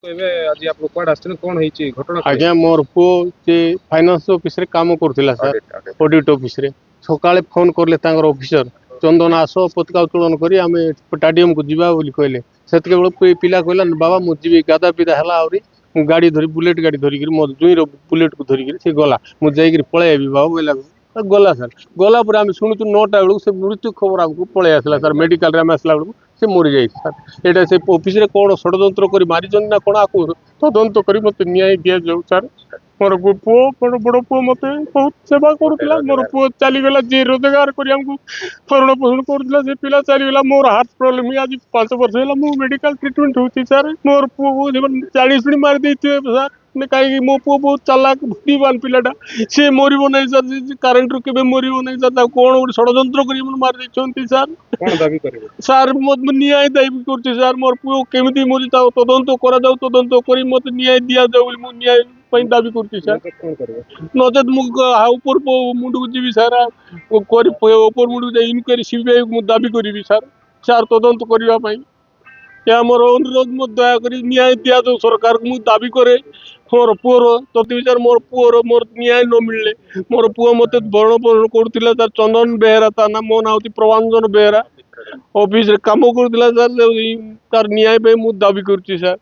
तो एबे आज आप कुआड आछन कोन हेची घटना आज्ञा मोर पु से फाइनान्स ऑफिस रे काम करथिला सर ऑडिट ऑफिस रे सकाळे फोन करले तांगर ऑफिसर चंदन आसो पताका उत्तोलन करी आमे स्टेडियम को जीवा बोली कहले सेतके बेल पिला कहला बाबा मु जीवी गादा पिदा हला आउरी मु गाड़ी धरी बुलेट गाड़ी धरी मो जुईर बुलेट को धरी से गला मु जाई पळे आबी बाबा बोला गला सर गला पर आम शुणु 9टा बेलू से मृत्यु खबर आमको पळे आसला सर मेडिकल रे आम आसला बेलू से मरी जाई सर एटा से ऑफिस रे कोन षडयंत्र करी मारी जन ना कोन आकु तदंत करी मते न्याय दिया जाऊ सर मोर पुओ बड़ पुओ मते बहुत सेवा करुला मोर पुओ चली गला जे रोजगार करी हमको भरण पोषण करुला से पिला चली गला मोर हार्ट प्रॉब्लम आज 5 वर्ष होला मु मेडिकल ट्रीटमेंट होती सर मोर पुओ जीवन 40 मिनिट मार देते सर ने कहीं मो पुओ बहुत चालाक बुद्धिमान पिलाटा से मरिबो नै सर करंट रु केबे मरिबो नै सर कोन षडयंत्र करी मन मार देछंती सर कोन दाबी करबे सर मत न्याय दाबी करती सर मोर पुओ केमिति मरि जाओ तदंत करा जाऊ तदंत करी मत न्याय दिया जाऊ मु न्याय पई दाबी करती सर कोन करबे नचेत मु ऊपर मुंडू जीवी सर ऊपर मुंडू जाई इनक्वारी सीबीआई मु दाबी करी सर सर तदंत करबा पई या मोर अनुरोध मत दया करी न्याय दिया जाऊ सरकार को मु दाबी करे मोर पुओर तति विचार मोर पुओर मोर न्याय न मिलले मोर पुओ मते भरण पोषण करथिला सर चंदन बेहरा ता ना मो ना होती प्रवांजन बेहरा ऑफिस रे काम करथिला सर तार न्याय पे मु दाबी करछि सर